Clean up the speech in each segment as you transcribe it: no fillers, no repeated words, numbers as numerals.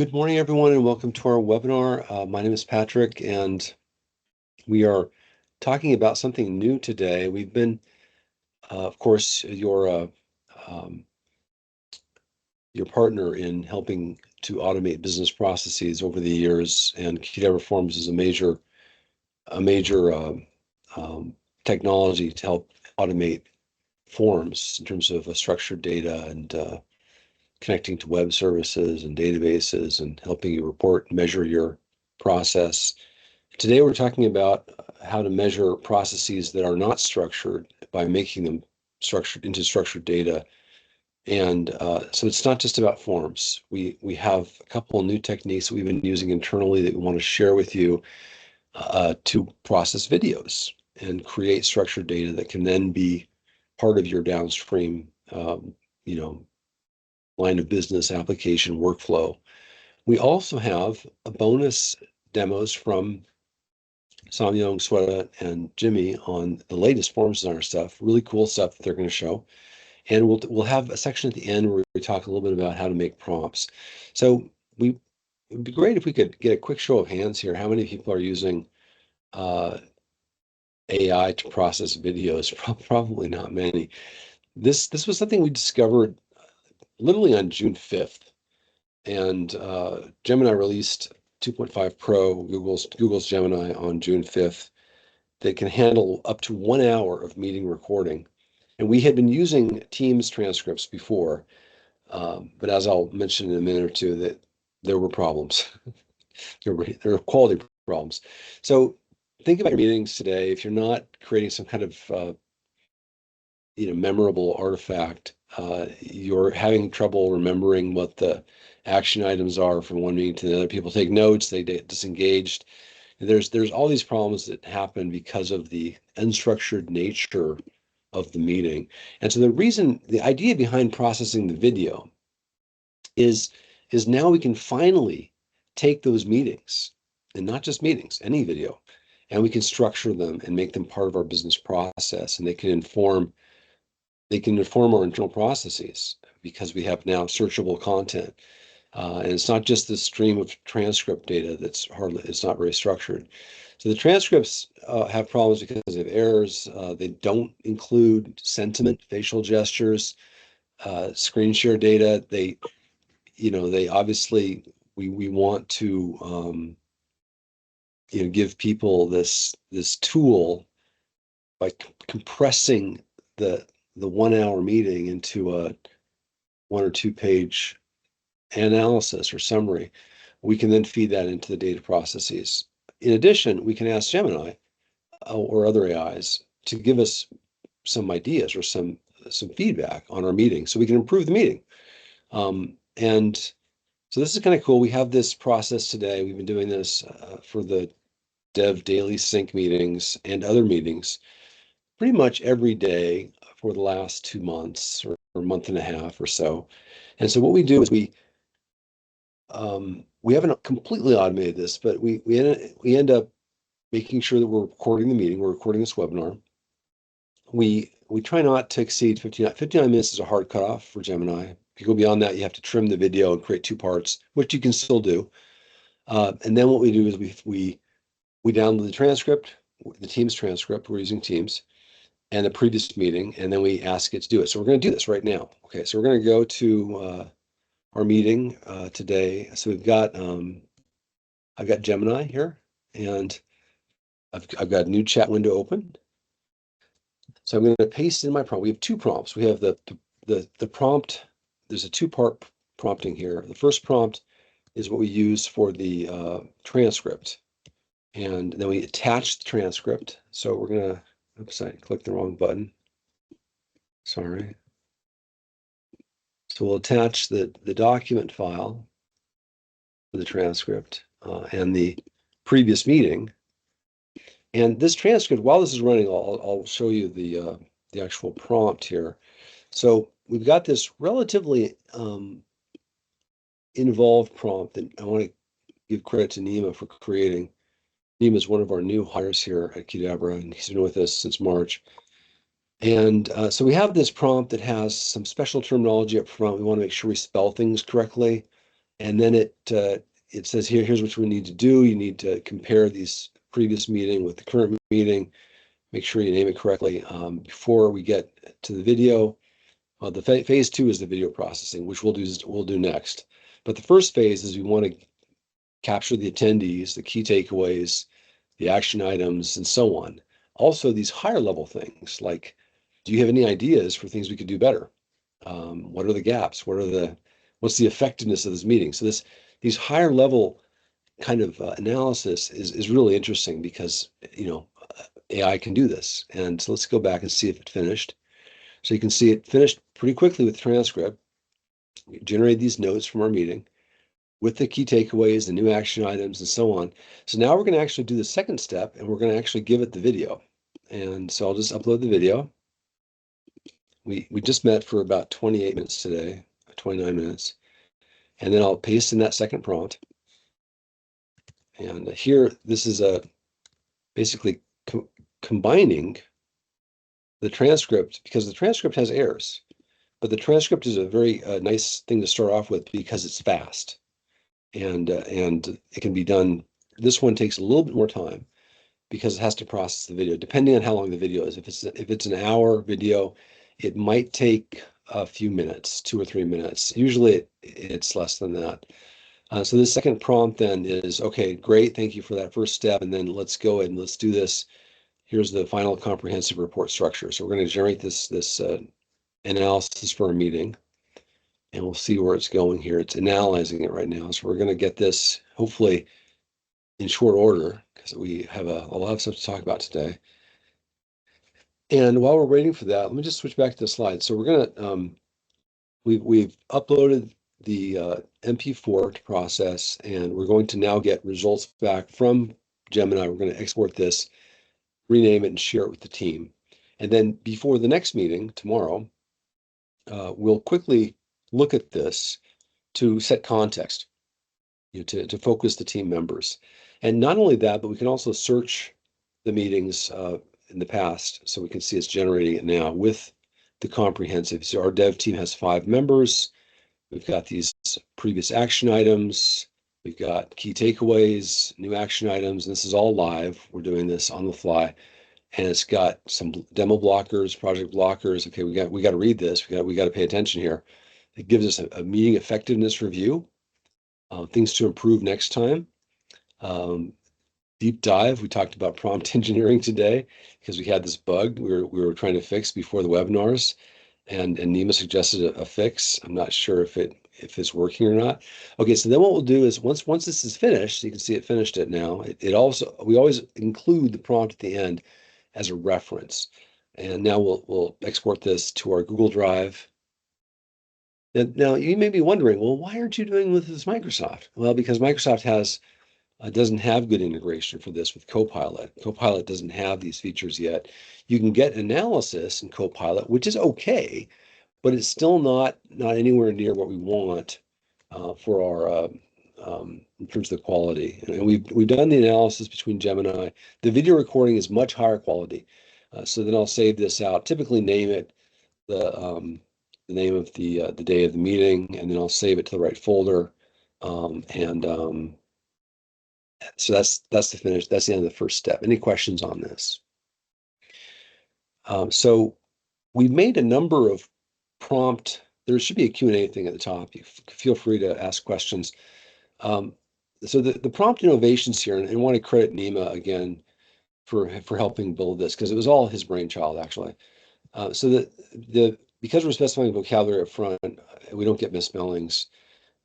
Good morning, everyone, and welcome to our webinar. My name is Patrick, and we are talking about something new today. We've been, of course, um, your partner in helping to automate business processes over the years, and Qdabra Forms is a major technology to help automate forms in terms of structured data and connecting to web services and databases and helping you report and measure your process. Today, we're talking about how to measure processes that are not structured by making them structured into structured data. And so it's not just about forms. We have a couple of new techniques that we've been using internally that we want to share with you to process videos and create structured data that can then be part of your downstream, you know, line of business application workflow. We also have a bonus demos from Samyong, Sweta, and Jimmy on the latest FormsDesigner stuff. Really cool stuff that they're going to show. And we'll have a section at the end where we talk a little bit about how to make prompts. So it would be great if we could get a quick show of hands here. How many people are using AI to process videos? Probably not many. This was something we discovered literally on June 5th. And Gemini released 2.5 Pro, Google's Gemini, on June 5th. That can handle up to 1 hour of meeting recording. And we had been using Teams transcripts before, but as I'll mention in a minute or two, that there were problems. there were quality problems. So think about your meetings today. If you're not creating some kind of memorable artifact, you're having trouble remembering what the action items are from one meeting to the other. People take notes, they get disengaged. There's all these problems that happen because of the unstructured nature of the meeting. And so the idea behind processing the video is now we can finally take those meetings, and not just meetings, any video, and we can structure them and make them part of our business process, and they can inform our internal processes because we have now searchable content. And it's not just the stream of transcript data it's not very structured. So the transcripts have problems because of errors. They don't include sentiment, facial gestures, screen share data. They obviously, we want to, give people this tool by compressing the 1 hour meeting into a 1 or 2 page analysis or summary. We can then feed that into the data processes. In addition, we can ask Gemini or other AIs to give us some ideas or some feedback on our meeting so we can improve the meeting. And so this is kind of cool. We have this process today. We've been doing this for the Dev Daily Sync meetings and other meetings pretty much every day for the last 2 months or month and a half or so. And so what we do is we haven't completely automated this, but we end up making sure that we're recording the meeting. We're recording this webinar. We try not to exceed 59 minutes is a hard cutoff for Gemini. If you go beyond that, you have to trim the video and create 2 parts, which you can still do. And then what we do is we download the transcript, the Teams transcript. We're using Teams, and the previous meeting, and then we ask it to do it. So we're going to do this right now. Okay, so we're going to go to our meeting today. So I've got Gemini here, and I've got a new chat window open. So I'm going to paste in my prompt. We have 2 prompts. We have the prompt. There's a 2-part prompting here. The first prompt is what we use for the transcript, and then we attach the transcript. So we're going to, oops, I clicked the wrong button. Sorry. So we'll attach the document file for the transcript and the previous meeting. And this transcript, while this is running, I'll show you the actual prompt here. So we've got this relatively involved prompt that I want to give credit to Nima for creating. Nima is one of our new hires here at Qdabra, and he's been with us since March. And so we have this prompt that has some special terminology up front. We want to make sure we spell things correctly. And then it says here's what we need to do. You need to compare these previous meeting with the current meeting. Make sure you name it correctly. Before we get to the video, the phase 2 is the video processing, which we'll do next. But the first phase is we want to capture the attendees, the key takeaways, the action items, and so on. Also, these higher level things like, do you have any ideas for things we could do better? What are the gaps? What's the effectiveness of this meeting? So these higher level kind of analysis is really interesting because, AI can do this. And so let's go back and see if it finished. So you can see it finished pretty quickly with the transcript. We generated these notes from our meeting with the key takeaways, the new action items, and so on. So now we're going to actually do the second step, and we're going to actually give it the video. And so I'll just upload the video. We just met for about 28 minutes today, 29 minutes. And then I'll paste in that second prompt. And here, this is basically combining the transcript, because the transcript has errors. But the transcript is a very nice thing to start off with because it's fast. And it can be done. This one takes a little bit more time because it has to process the video, depending on how long the video is. If it's an hour video, it might take a few minutes, 2 or 3 minutes. Usually it's less than that. So the second prompt then is, okay, great, thank you for that first step, and then let's go ahead and let's do this. Here's the final comprehensive report structure. So we're going to generate this analysis for our meeting, and we'll see where it's going here. It's analyzing it right now. So we're going to get this hopefully in short order because we have a lot of stuff to talk about today. And while we're waiting for that, let me just switch back to the slide. So we're going to, we've uploaded the MP4 to process, and we're going to now get results back from Gemini. We're going to export this, rename it, and share it with the team. And then before the next meeting tomorrow, we'll quickly look at this to set context, to focus the team members. And not only that, but we can also search the meetings in the past, so we can see it's generating it now with the comprehensive. So our dev team has 5 members. We've got these previous action items. We've got key takeaways, new action items. And this is all live. We're doing this on the fly. And it's got some demo blockers, project blockers. Okay, we got to read this. We got to pay attention here. It gives us a meeting effectiveness review, things to improve next time. Deep dive. We talked about prompt engineering today because we had this bug we were trying to fix before the webinars, and Nima suggested a fix. I'm not sure if it's working or not. Okay, so then what we'll do is once this is finished, you can see it finished it now. We always include the prompt at the end as a reference, and now we'll export this to our Google Drive. And now you may be wondering, well, why aren't you doing with this Microsoft? Well, because Microsoft doesn't have good integration for this with Copilot. Copilot doesn't have these features yet. You can get analysis in Copilot, which is okay, but it's still not anywhere near what we want for our in terms of the quality. And we've done the analysis between Gemini. The video recording is much higher quality. So then I'll save this out. Typically name it the name of the day of the meeting, and then I'll save it to the right folder. So that's the finish. That's the end of the first step. Any questions on this? So we've made a number of prompt. There should be a Q&A thing at the top. You feel free to ask questions. So the prompt innovations here, and I want to credit Nima again for helping build this because it was all his brainchild actually. So because we're specifying vocabulary up front, we don't get misspellings.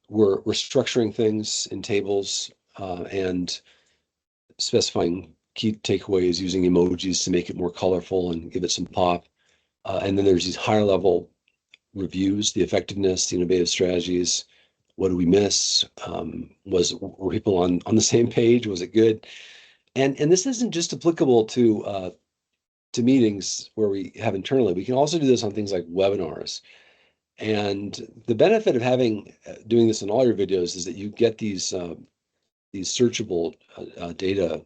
We're structuring things in tables and specifying key takeaways using emojis to make it more colorful and give it some pop. And then there's these higher level reviews, the effectiveness, the innovative strategies. What did we miss? Were people on the same page? Was it good? And this isn't just applicable to meetings where we have internally. We can also do this on things like webinars. And the benefit of doing this in all your videos is that you get these searchable data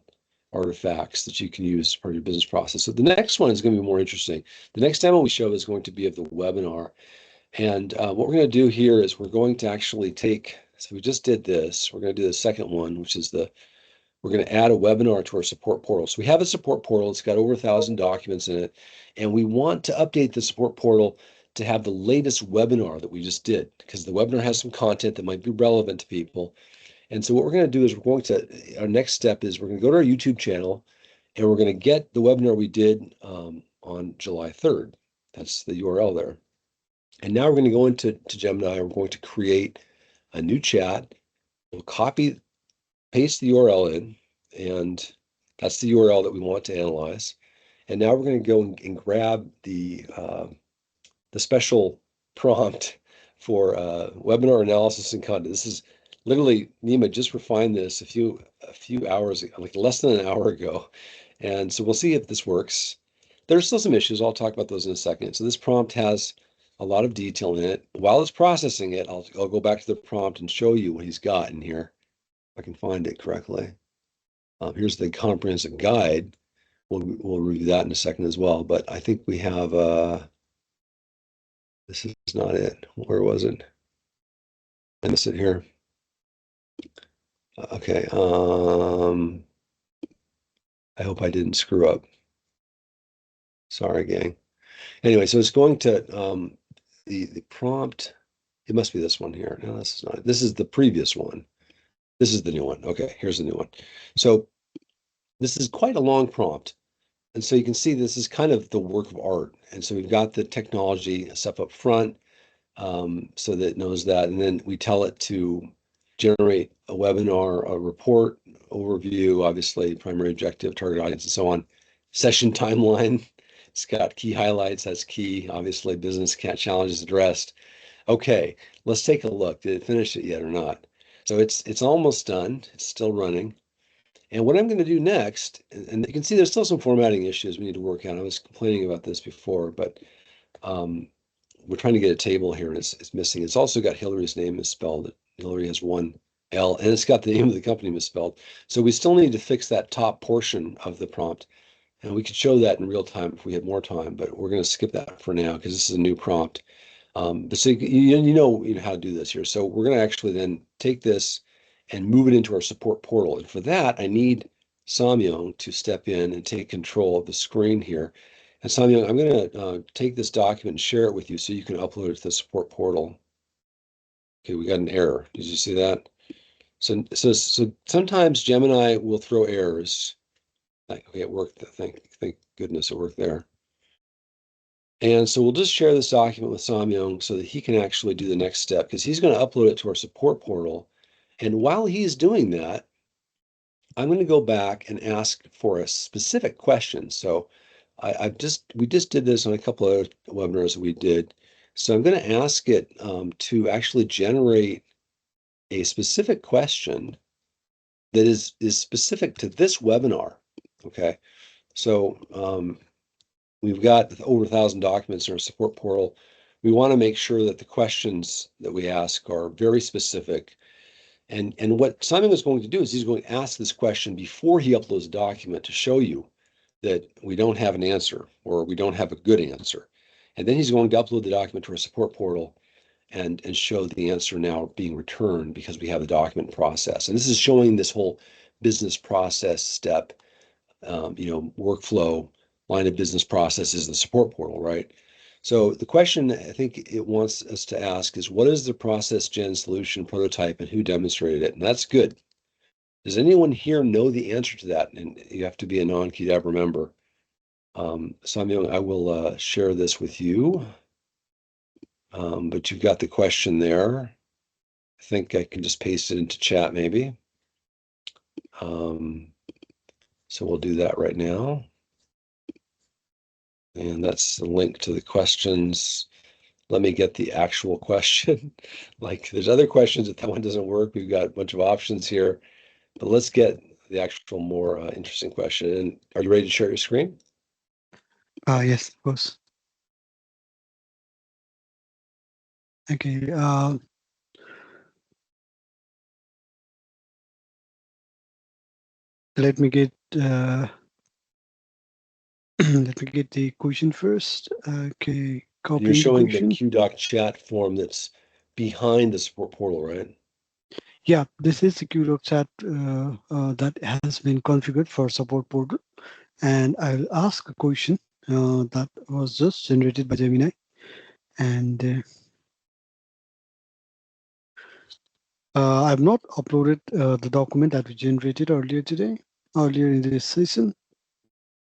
artifacts that you can use as part of your business process. So the next one is going to be more interesting. The next demo we show is going to be of the webinar. And what we're going to do here is we're going to actually take So we just did this. We're going to do the second one, which is we're going to add a webinar to our support portal. So we have a support portal. It's got over 1,000 documents in it. And we want to update the support portal to have the latest webinar that we just did, because the webinar has some content that might be relevant to people. And so what we're going to do is our next step is we're going to go to our YouTube channel, and we're going to get the webinar we did on July 3rd. That's the URL there. And now we're going to go into Gemini. We're going to create a new chat. We'll paste the URL in, and that's the URL that we want to analyze. And now we're going to go and grab the special prompt for webinar analysis and content. This is literally, Nima just refined this a few hours ago, like less than an hour ago. And so we'll see if this works. There's still some issues. I'll talk about those in a second. So this prompt has a lot of detail in it. While it's processing it, I'll go back to the prompt and show you what he's got in here, if I can find it correctly. Here's the comprehensive guide. We'll review that in a second as well. But I think we have this is not it. Where was it? I missed it here. Okay. I hope I didn't screw up. Sorry, gang. Anyway, so it's going to the prompt. It must be this one here. No, this is not it. This is the previous one. This is the new one. Okay, here's the new one. So this is quite a long prompt. And so you can see this is kind of the work of art. And so we've got the technology stuff up front, so that it knows that. And then we tell it to generate a webinar, a report, overview, obviously, primary objective, target audience, and so on. Session timeline. It's got key highlights. That's key. Obviously, business challenges addressed. Okay, let's take a look. Did it finish it yet or not? So it's almost done. It's still running. And what I'm going to do next, and you can see there's still some formatting issues we need to work out. I was complaining about this before, but we're trying to get a table here, and it's missing. It's also got Hillary's name misspelled. Hillary has one L, and it's got the name of the company misspelled. So we still need to fix that top portion of the prompt. And we could show that in real time if we had more time, but we're going to skip that for now because this is a new prompt. But so you know how to do this here. So we're going to actually then take this and move it into our support portal. And for that, I need Samyong to step in and take control of the screen here. And Samyong, I'm going to take this document and share it with you so you can upload it to the support portal. Okay, we got an error. Did you see that? So sometimes Gemini will throw errors. Okay, it worked. Thank goodness it worked there. And so we'll just share this document with Samyong so that he can actually do the next step, because he's going to upload it to our support portal. And while he's doing that, I'm going to go back and ask for a specific question. So we just did this on a couple of webinars that we did. So I'm going to ask it to actually generate a specific question that is specific to this webinar. Okay, so we've got over 1,000 documents in our support portal. We want to make sure that the questions that we ask are very specific. And what Simon is going to do is he's going to ask this question before he uploads the document to show you that we don't have an answer or we don't have a good answer. And then he's going to upload the document to our support portal and show the answer now being returned because we have the document process. And this is showing this whole business process step, workflow, line of business process is the support portal, right? So the question I think it wants us to ask is, what is the process gen solution prototype and who demonstrated it? And that's good. Does anyone here know the answer to that? And you have to be a non-Qdabra member. Samuel, I will share this with you. But you've got the question there. I think I can just paste it into chat maybe. So we'll do that right now. And that's the link to the questions. Let me get the actual question. Like there's other questions if that one doesn't work. We've got a bunch of options here, but let's get the actual more interesting question. And are you ready to share your screen? Yes, of course. Okay. Let me get let me get the question first. Okay, copying You're showing the question. the QDoc chat form that's behind the support portal, right? Yeah, this is the Qdabra chat that has been configured for support portal. And I'll ask a question that was just generated by Gemini. And I've not uploaded the document that we generated earlier in this session.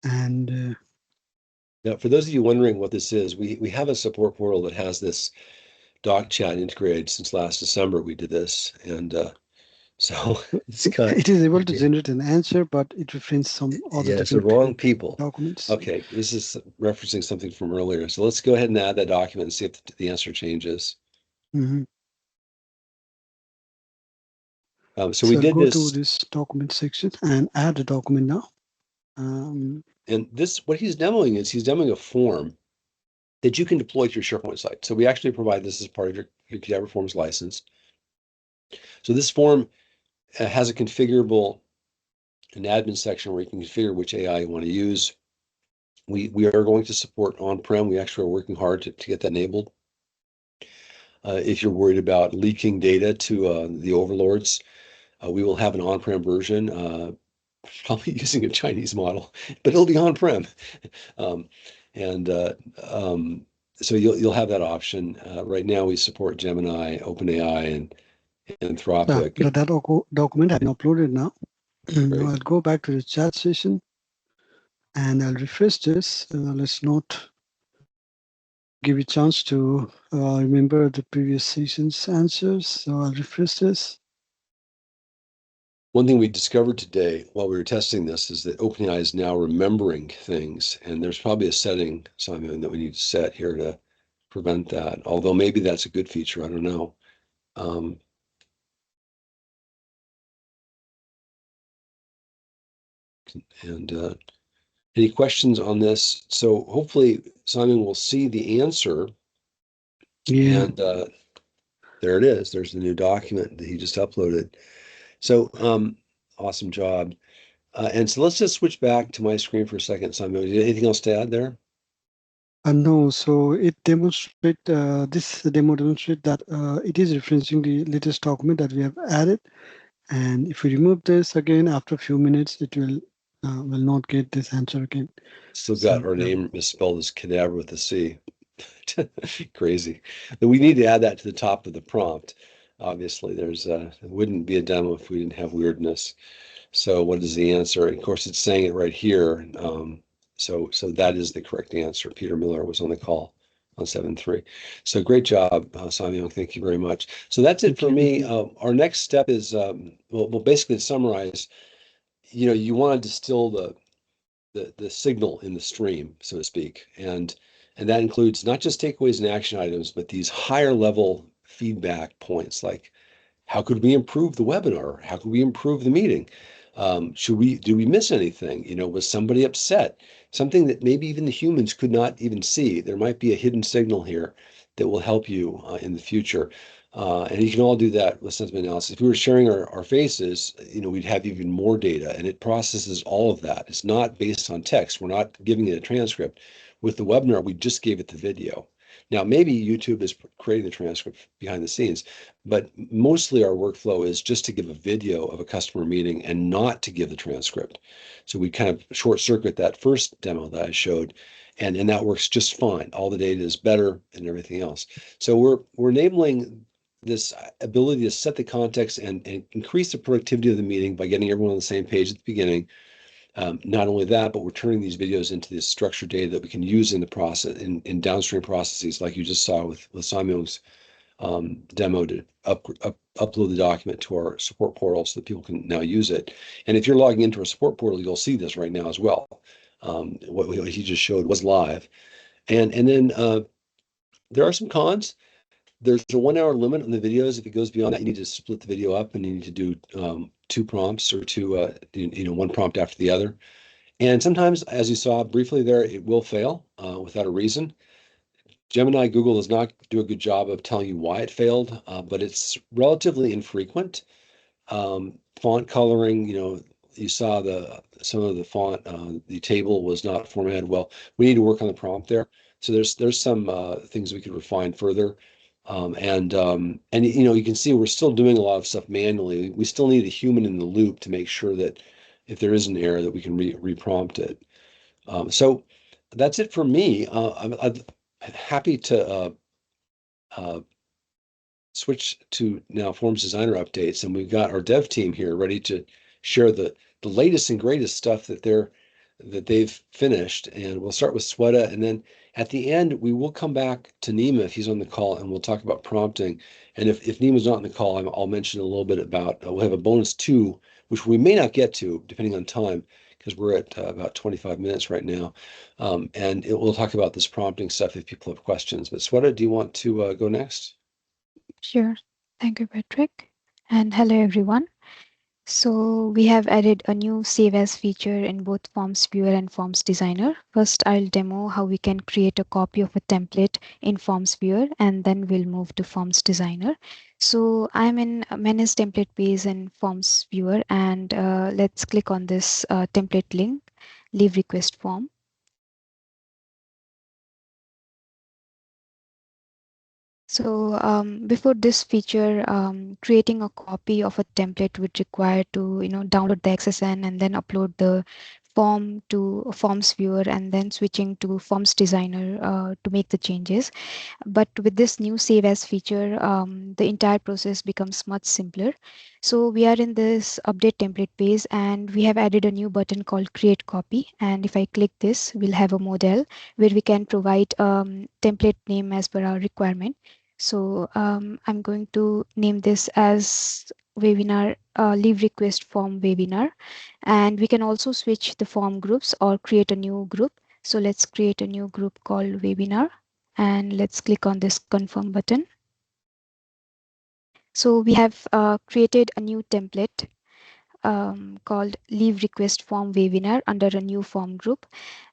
And Now, for those of you wondering what this is, we have a support portal that has this doc chat integrated since last December. We did this, and so it's got it is able to generate an answer, but it references some other yeah, it's the different wrong people. documents. Okay, this is referencing something from earlier. So let's go ahead and add that document and see if the answer changes. Mhm. So we I'll did go to this, this document section and add a document now. Um, and this what he's demoing is he's demoing a form that you can deploy to your SharePoint site. So we actually provide this as part of your Qdabra Forms license. So this form has a configurable an admin section where you can configure which AI you want to use. We are going to support on-prem. We actually are working hard to get that enabled. If you're worried about leaking data to the overlords, we will have an on-prem version, probably using a Chinese model, but it'll be on-prem. Um, and so you'll have that option. Right now, we support Gemini, OpenAI, and Anthropic. that document has been uploaded now. Now Great. I'll go back to the chat session and I'll refresh this. Let's not give you a chance to remember the previous session's answers. So I'll refresh this. One thing we discovered today while we were testing this is that OpenAI is now remembering things, and there's probably a setting, Simon, that we need to set here to prevent that. Although maybe that's a good feature, I don't know. And any questions on this? So hopefully Simon will see the answer, Yeah, and there it is. There's the new document that he just uploaded. So awesome job. And so let's just switch back to my screen for a second, Simon. Anything else to add there? no, so it demonstrate this demo demonstrate that it is referencing the latest document that we have added. And if we remove this again after a few minutes, it will not get this answer again. Still got So our name misspelled as Qdabra with a C. Crazy. But we need to add that to the top of the prompt. Obviously, it wouldn't be a demo if we didn't have weirdness. So what is the answer? Of course, it's saying it right here. So that is the correct answer. Peter Miller was on the call on 7.3. So great job, Simon. Thank you very much. So that's it thank for you. me. Our next step is, well, basically to summarize, you want to distill the signal in the stream, so to speak. And that includes not just takeaways and action items, but these higher level feedback points like how could we improve the webinar? How could we improve the meeting? Did we miss anything? Was somebody upset? Something that maybe even the humans could not even see. There might be a hidden signal here that will help you in the future. And you can all do that with sentiment analysis. If we were sharing our faces, we'd have even more data, and it processes all of that. It's not based on text. We're not giving it a transcript. With the webinar, we just gave it the video. Now, maybe YouTube is creating the transcript behind the scenes, but mostly our workflow is just to give a video of a customer meeting and not to give the transcript. So we kind of short circuit that first demo that I showed, and that works just fine. All the data is better and everything else. So we're enabling this ability to set the context and increase the productivity of the meeting by getting everyone on the same page at the beginning. Not only that, but we're turning these videos into this structured data that we can use in the process in downstream processes, like you just saw with Simon's demo to upload the document to our support portal so that people can now use it. And if you're logging into our support portal, you'll see this right now as well. What he just showed was live. And then there are some cons. There's a 1 hour limit on the videos. If it goes beyond that, you need to split the video up and you need to do two prompts or one prompt after the other. And sometimes, as you saw briefly there, it will fail without a reason. Gemini, Google does not do a good job of telling you why it failed, but it's relatively infrequent. Font coloring, you saw some of the font, the table was not formatted well. We need to work on the prompt there. So there's some things we could refine further. And you can see we're still doing a lot of stuff manually. We still need a human in the loop to make sure that if there is an error that we can reprompt it. So that's it for me. I'm happy to uh, switch to now FormsDesigner updates, and we've got our dev team here ready to share the latest and greatest stuff that they've finished. And we'll start with Sweta, and then at the end we will come back to Nima if he's on the call, and we'll talk about prompting. And if Nima's not on the call, I'll mention a little bit about we'll have a bonus two, which we may not get to depending on time because we're at about 25 minutes right now. We'll talk about this prompting stuff if people have questions. But Sweta, do you want to go next? Sure. Thank you, Patrick. And hello, everyone. So we have added a new Save As feature in both Forms Viewer and Forms Designer. First, I'll demo how we can create a copy of a template in Forms Viewer, and then we'll move to Forms Designer. So I'm in Manage Template page in Forms Viewer, and let's click on this template link, Leave Request Form. So before this feature, creating a copy of a template would require to download the XSN and then upload the form to Forms Viewer and then switching to Forms Designer to make the changes. But with this new Save As feature, the entire process becomes much simpler. So we are in this Update Template page and we have added a new button called Create Copy. And if I click this, we'll have a model where we can provide template name as per our requirement. So I'm going to name this as webinar leave request form webinar, and we can also switch the form groups or create a new group. So let's create a new group called webinar, and let's click on this confirm button. So we have created a new template called leave request form webinar under a new form group,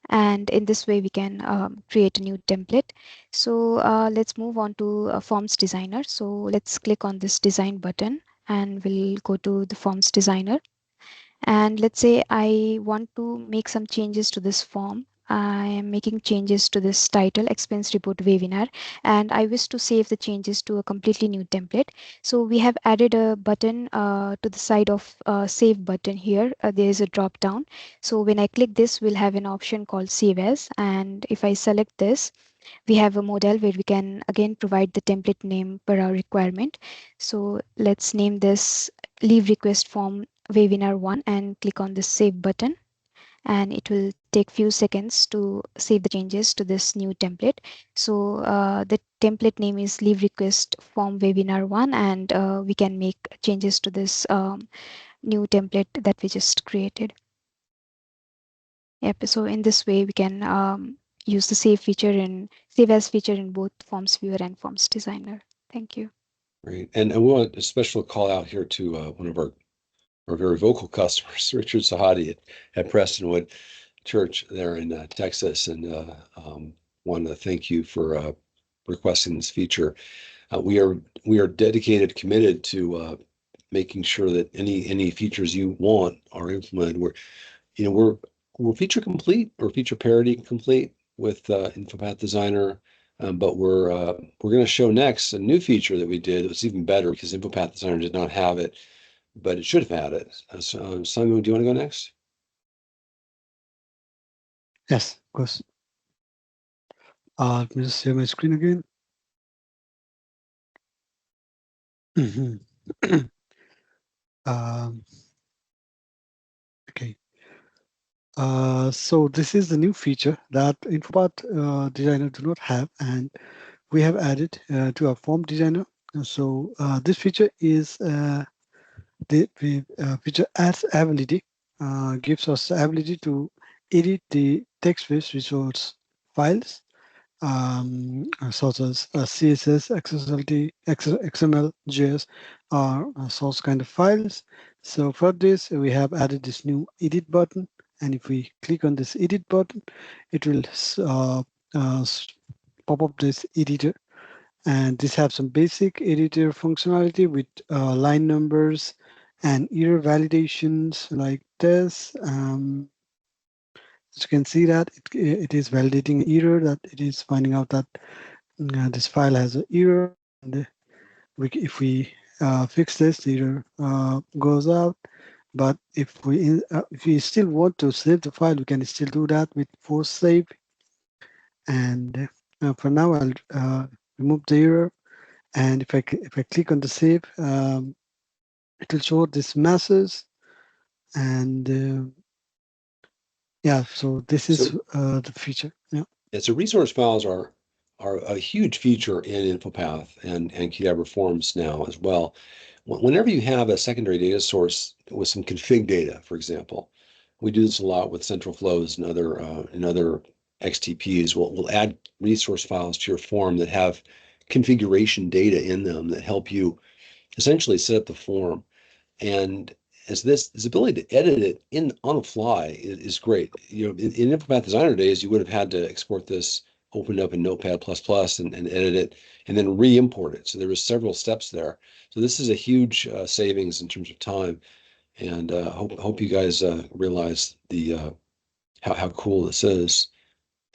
and in this way we can create a new template. So let's move on to Forms Designer. So let's click on this design button and we'll go to the Forms Designer. And let's say I want to make some changes to this form. I am making changes to this title expense report webinar, and I wish to save the changes to a completely new template. So we have added a button to the side of save button here. There is a drop down. So when I click this, we'll have an option called save as. And if I select this, we have a model where we can again provide the template name per our requirement. So let's name this leave request form webinar 1 and click on the save button, and it will take few seconds to save the changes to this new template. So the template name is leave request form webinar 1, and we can make changes to this new template that we just created. Yep, so in this way we can use the save as feature in both Forms Viewer and Forms Designer. Thank you. Great. And we want a special call out here to one of our very vocal customers, Richard Sahadi at Prestonwood Church there in Texas. And want to thank you for requesting this feature. We are dedicated, committed to making sure that any features you want are implemented. We're feature complete or feature parity complete with InfoPath Designer. But we're going to show next a new feature that we did. It was even better because InfoPath Designer did not have it, but it should have had it. So, Simon, do you want to go next? Yes, of course. Let me just share my screen again. um, okay. So this is the new feature that InfoPath Designer do not have, and we have added to our Form Designer. So this feature is the feature adds ability, gives us the ability to edit the text-based resource files, such as CSS, XML, JS, or source kind of files. So for this, we have added this new edit button. And if we click on this edit button, it will pop up this editor. And this has some basic editor functionality with line numbers and error validations like this. As you can see that it is validating error, that it is finding out that this file has an error. if we fix this, the error goes out. But if we still want to save the file, we can still do that with force save. And for now, I'll remove the error. And if I click on the save, it will show this message. And yeah, so this is the feature. Yeah. So resource files are a huge feature in InfoPath and Qdabra Forms now as well. Whenever you have a secondary data source with some config data, for example, we do this a lot with central flows and other XTPs. We'll add resource files to your form that have configuration data in them that help you essentially set up the form. And as this ability to edit it on the fly is great. You know, in InfoPath Designer days, you would have had to export this, open it up in Notepad++ and edit it, and then re-import it. So there was several steps there. So this is a huge savings in terms of time, and hope you guys realize the how cool this is.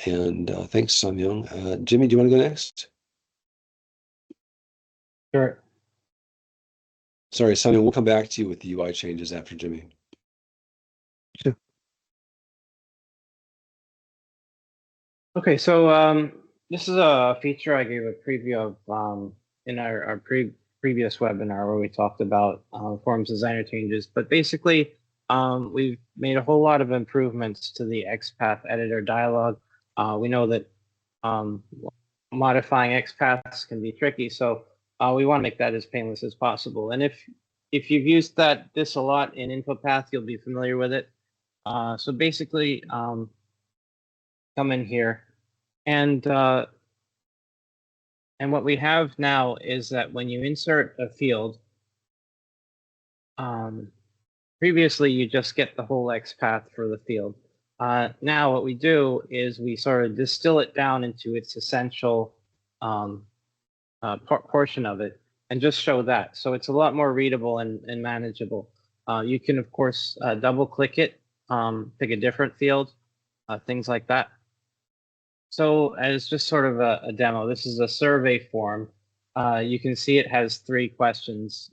And thanks, Samyung. Jimmy, do you want to go next? Sure. Sorry, Samyung, we'll come back to you with the UI changes after Jimmy. Sure. Okay, so this is a feature I gave a preview of in our previous webinar where we talked about Forms Designer changes. But basically, we've made a whole lot of improvements to the XPath editor dialog. We know that modifying XPaths can be tricky, so we want to make that as painless as possible. And if you've used this a lot in InfoPath, you'll be familiar with it. So basically, come in here, and what we have now is that when you insert a field, previously you just get the whole XPath for the field. Now what we do is we sort of distill it down into its essential portion of it and just show that. So it's a lot more readable and manageable. You can, of course, double click it, pick a different field, things like that. So as just sort of a demo, this is a survey form. You can see it has 3 questions,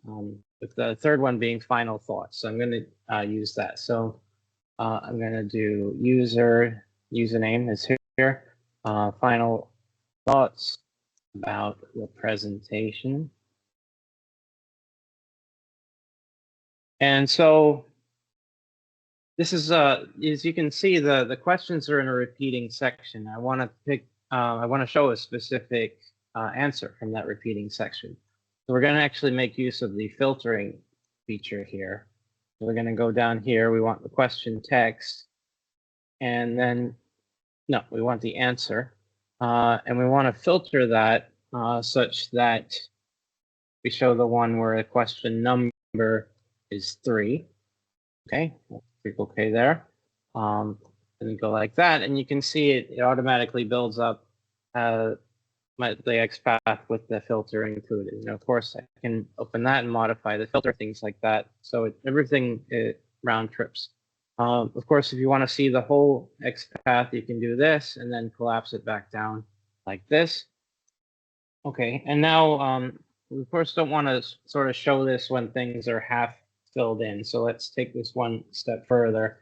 with the third one being final thoughts. So I'm going to use that. So I'm going to do username is here, final thoughts about the presentation. And so this is, as you can see, the questions are in a repeating section. I want to show a specific answer from that repeating section. So we're going to actually make use of the filtering feature here. So we're going to go down here. We want the question text, and then no, we want the answer, and we want to filter that such that we show the one where the question number is 3. Okay, click OK there. And then go like that, and you can see it automatically builds up the XPath with the filter included. And of course, I can open that and modify the filter, things like that. So everything round trips. Of course, if you want to see the whole XPath, you can do this and then collapse it back down like this. Okay, and now we of course don't want to sort of show this when things are half filled in. So let's take this one step further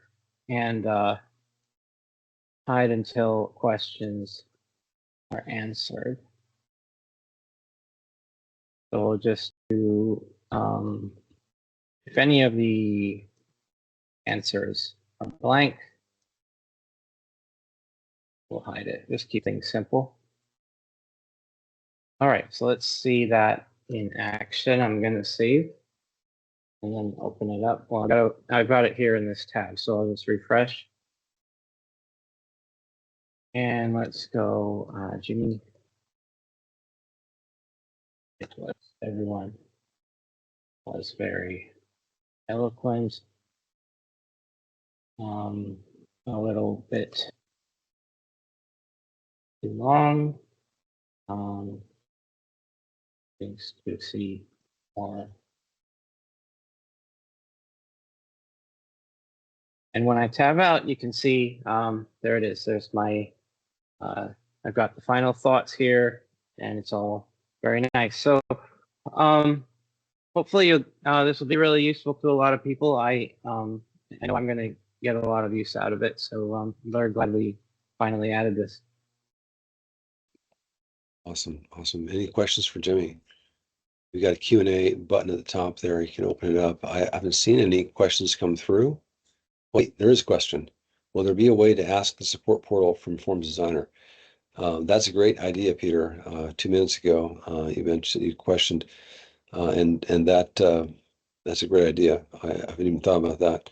and hide until questions are answered. So we'll just do if any of the answers are blank, we'll hide it. Just keep things simple. All right, so let's see that in action. I'm going to save and then open it up. Well, I've got it here in this tab, so I'll just refresh. And let's go, Jimmy. It was everyone was very eloquent. A little bit too long. Things to see more. And when I tab out, you can see there it is. There's my, I've got the final thoughts here, and it's all Very nice. So, hopefully this will be really useful to a lot of people. I know I'm going to get a lot of use out of it. So I'm very glad we finally added this. Awesome, awesome. Any questions for Jimmy? We got a Q&A button at the top there. You can open it up. I haven't seen any questions come through. Wait, there is a question. Will there be a way to ask the support portal from FormsDesigner? That's a great idea, Peter. 2 minutes ago, you mentioned, you questioned, and that's a great idea. I haven't even thought about that.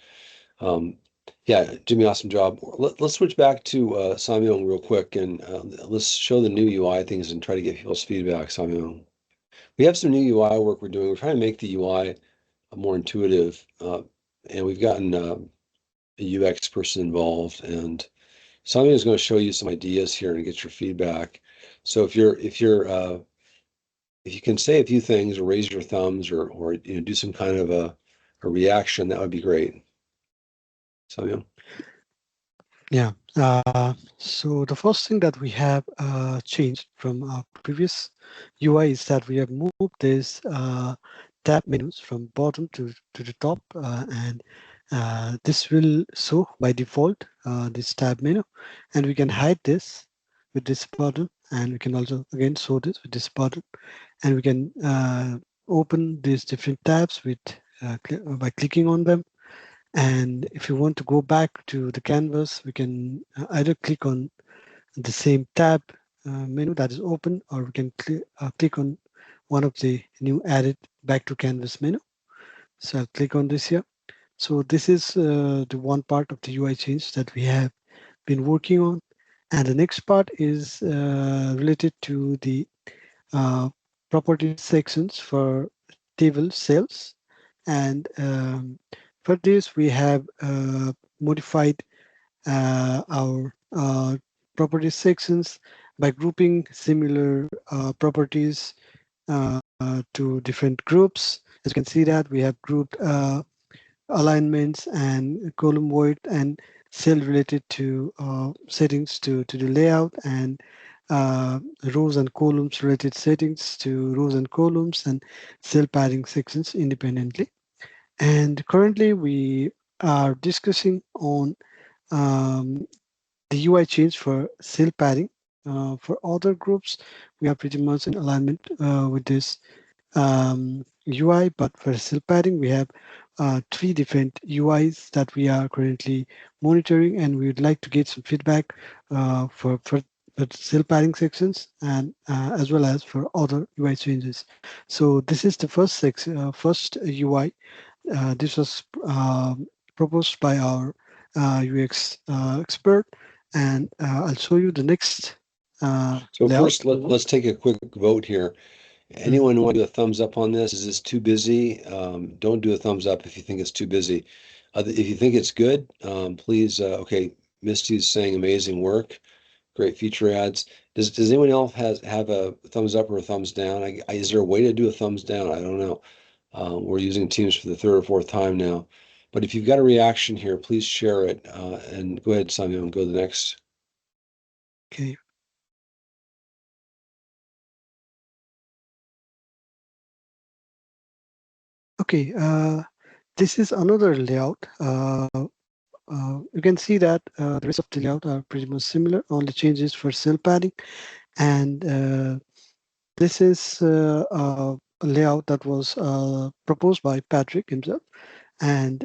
Yeah, Jimmy, awesome job. Let's switch back to Samuel real quick, and let's show the new UI things and try to get people's feedback, Samuel. We have some new UI work we're doing. We're trying to make the UI more intuitive, and we've gotten a UX person involved, and Samuel is going to show you some ideas here and get your feedback. So if you can say a few things or raise your thumbs or do some kind of a reaction, that would be great. Samuel. Yeah. So the first thing that we have changed from our previous UI is that we have moved this tab menus from bottom to the top, and this will show by default this tab menu, and we can hide this with this button, and we can also again show this with this button, and we can open these different tabs with by clicking on them. And if you want to go back to the canvas, we can either click on the same tab menu that is open, or we can click on one of the new added back to canvas menu. So I'll click on this here. So this is the one part of the UI change that we have been working on. And the next part is related to the property sections for table cells. And for this, we have modified our property sections by grouping similar properties to different groups. As you can see that we have grouped alignments and column void and cell related to settings to the layout, and rows and columns related settings to rows and columns, and cell padding sections independently. And currently we are discussing on the UI change for cell padding. For other groups, we are pretty much in alignment with this UI, but for cell padding, we have 3 different UIs that we are currently monitoring, and we would like to get some feedback for the cell padding sections, and as well as for other UI changes. So this is the first section, first UI. This was proposed by our UX expert, and I'll show you the next. So layout. first, let's take a quick vote here. Anyone want to do a thumbs up on this? Is this too busy? Don't do a thumbs up if you think it's too busy. If you think it's good, please. Okay, Misty's saying amazing work, great feature ads. Does anyone else have a thumbs up or a thumbs down? Is there a way to do a thumbs down? I don't know. We're using Teams for the 3rd or 4th time now. But if you've got a reaction here, please share it. And go ahead, Samuel, and go to the next. Okay. Okay, this is another layout. You can see that the rest of the layout are pretty much similar, only changes for cell padding. And this is a layout that was proposed by Patrick himself. And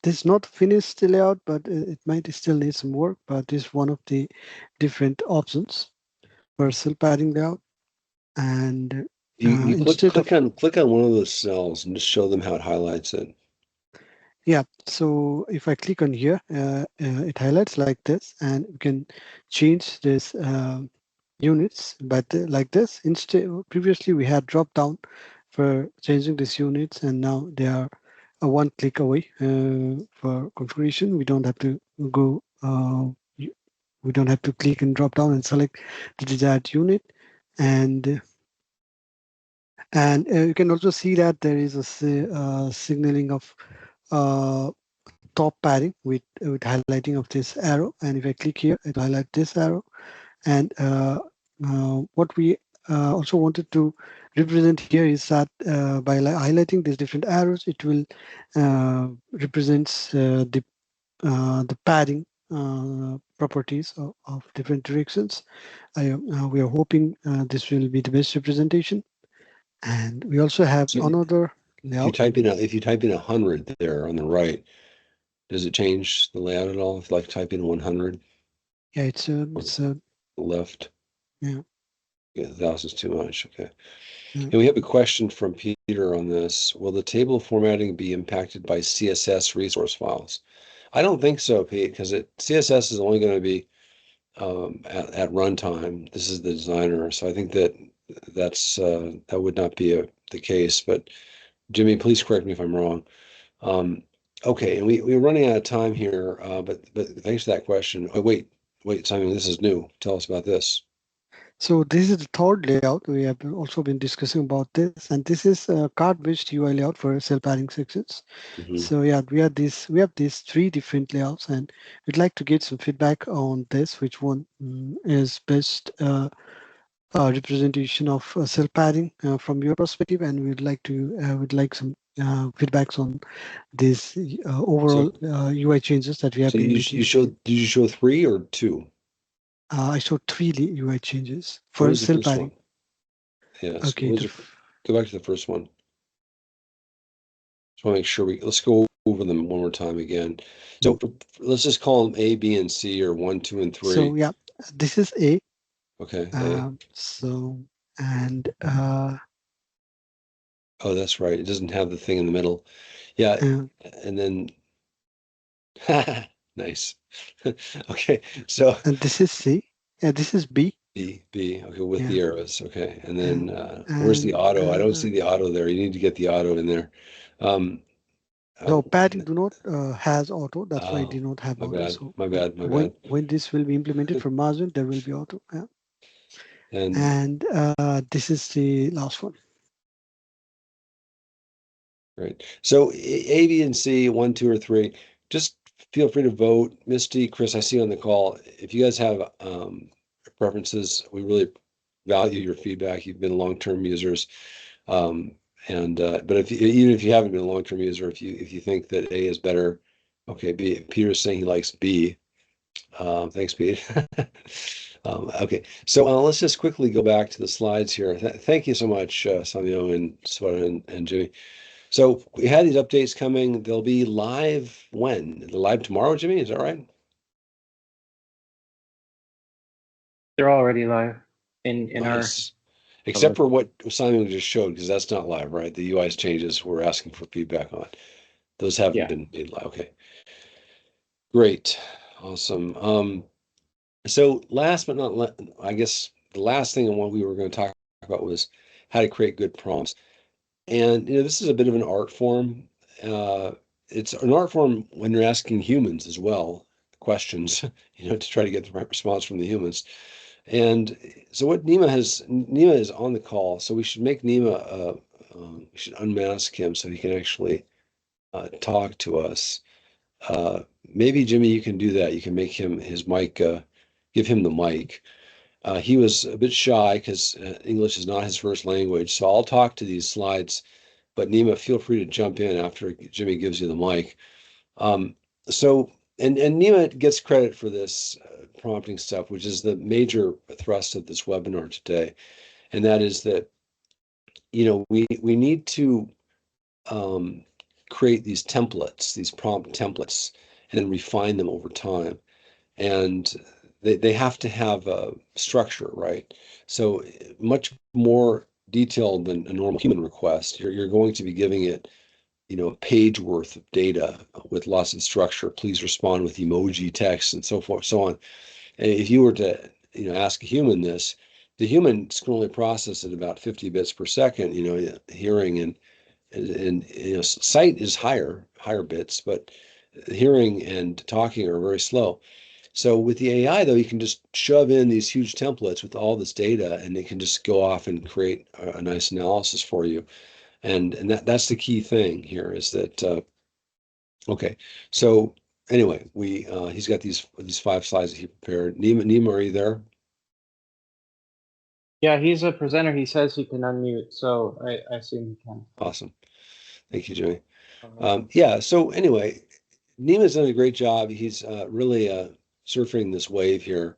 this is not finished layout, but it might still need some work, but this is one of the different options for cell padding layout. And You instead of click on one of those cells and just show them how it highlights it. Yeah, so if I click on here, it highlights like this, and we can change this units, but like this. Instead, previously we had drop down for changing these units, and now they are a one click away for configuration. We don't have to go. We don't have to click and drop down and select the desired unit, and you can also see that there is a signaling of top padding with highlighting of this arrow. And if I click here, it highlights this arrow. And what we also wanted to represent here is that by highlighting these different arrows, it will represents the padding properties of different directions. We are hoping this will be the best representation. And we also have So another if you layout. type in if you type in 100 there on the right, does it change the layout at all? If you like type in 100 Yeah, it's a, or it's a, the left? yeah, Yeah, 1,000 is too much. Okay. yeah. And we have a question from Peter on this. Will the table formatting be impacted by CSS resource files? I don't think so, Pete, because CSS is only going to be at runtime. This is the designer, so I think that would not be the case. But Jimmy, please correct me if I'm wrong. Okay, and we're running out of time here, but thanks for that question. Oh, wait, Simon, this is new. Tell us about this. So this is the third layout. We have also been discussing about this, and this is a card-based UI layout for cell padding sections. Mhm. So yeah, we have these three different layouts, and we'd like to get some feedback on this. Which one is best representation of cell padding from your perspective? And we'd like some feedbacks on these overall So, UI changes that we have so been you making. did you show three or two? I showed three UI changes What for was the cell first padding. one? Yes. Okay, Go back to the first one. Just want to make sure let's go over them one more time again. So let's just call them A, B, and C, or 1, 2, and 3. so yeah, this is A. Okay, A. So and Oh, that's right. It doesn't have the thing in the middle. Yeah, uh, and then nice. Okay, so and this is C. This is B. B. Okay, with Yeah, the arrows. Okay, and yeah, then where's the and auto? I don't see the auto there. You need to get the auto in there. Um, no, oh, padding do not has auto. That's why it oh, did not have my auto. bad, So my bad, my when bad. this will be implemented for margin, there will be auto. Yeah. And And this is the last one. right. So A, B, and C, 1, 2, or 3. Just feel free to vote. Misty, Chris, I see you on the call. If you guys have preferences, we really value your feedback. You've been long-term users. Um, and but even if you haven't been a long-term user, if you think that A is better, okay, B. Peter's saying he likes B. Thanks, Pete. Okay, so let's just quickly go back to the slides here. Thank you so much, Samyo and Sweta and Jimmy. So we had these updates coming. They'll be live when? They're live tomorrow, Jimmy? Is that right? They're already live in our Nice. Except for what Simon just showed, because that's not live, right? The UI's changes we're asking for feedback on. Those haven't yeah. been made live. Okay. Great. Awesome. So last but not I guess the last thing and what we were going to talk about was how to create good prompts. And this is a bit of an art form. Uh, it's an art form when you're asking humans as well questions, to try to get the right response from the humans. And so what Nima is on the call, so we should make Nima, we should unmask him so he can actually talk to us. Maybe Jimmy, you can do that. You can make him his mic, give him the mic. He was a bit shy because English is not his first language. So I'll talk to these slides, but Nima, feel free to jump in after Jimmy gives you the mic. Um, so, and Nima gets credit for this prompting stuff, which is the major thrust of this webinar today. And that is that, we need to um, create these templates, these prompt templates, and then refine them over time. And they have to have a structure, right? So much more detailed than a normal human request. You're going to be giving it, a page worth of data with lots of structure. Please respond with emoji text and so forth, so on. And if you were to, ask a human this, the human can only process at about 50 bits per second, hearing and sight is higher bits, but hearing and talking are very slow. So with the AI, though, you can just shove in these huge templates with all this data, and it can just go off and create a nice analysis for you. And that's the key thing here is that okay. So anyway, he's got these 5 slides that he prepared. Nima, are you there? Yeah, he's a presenter. He says he can unmute, so I assume he can. Awesome. Thank you, Jimmy. Welcome. Yeah, so anyway, Nima's done a great job. He's really surfing this wave here.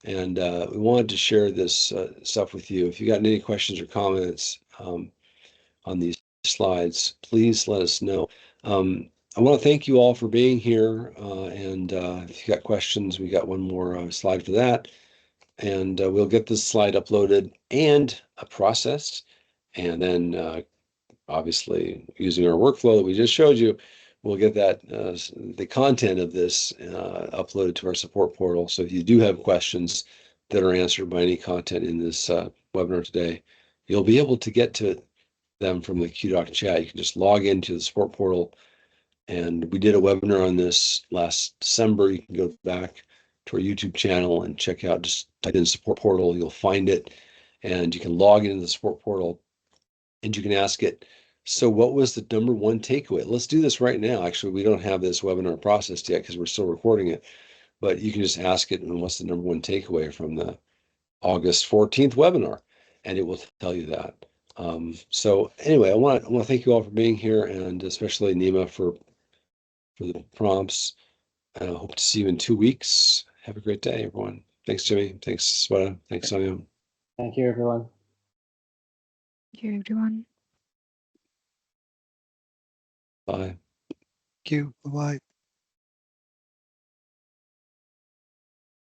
And we wanted to share this stuff with you. If you got any questions or comments on these slides, please let us know. I want to thank you all for being here. And if you got questions, we got one more slide for that. And we'll get this slide uploaded and processed. And then obviously using our workflow that we just showed you, we'll get that the content of this uploaded to our support portal. So if you do have questions that are answered by any content in this webinar today, you'll be able to get to them from the QDoc chat. You can just log into the support portal. And we did a webinar on this last December. You can go back to our YouTube channel and check out, just type in support portal, you'll find it. And you can log into the support portal and you can ask it, so what was the number one takeaway? Let's do this right now. Actually, we don't have this webinar processed yet because we're still recording it, but you can just ask it, and what's the number one takeaway from the August 14th webinar? And it will tell you that. So anyway, I want to thank you all for being here, and especially Nima for the prompts. I hope to see you in 2 weeks. Have a great day, everyone. Thanks, Jimmy. Thanks, Sweta. Thanks, Sonia. Thank you, everyone. Thank you, everyone. Bye. Thank you. Bye-bye.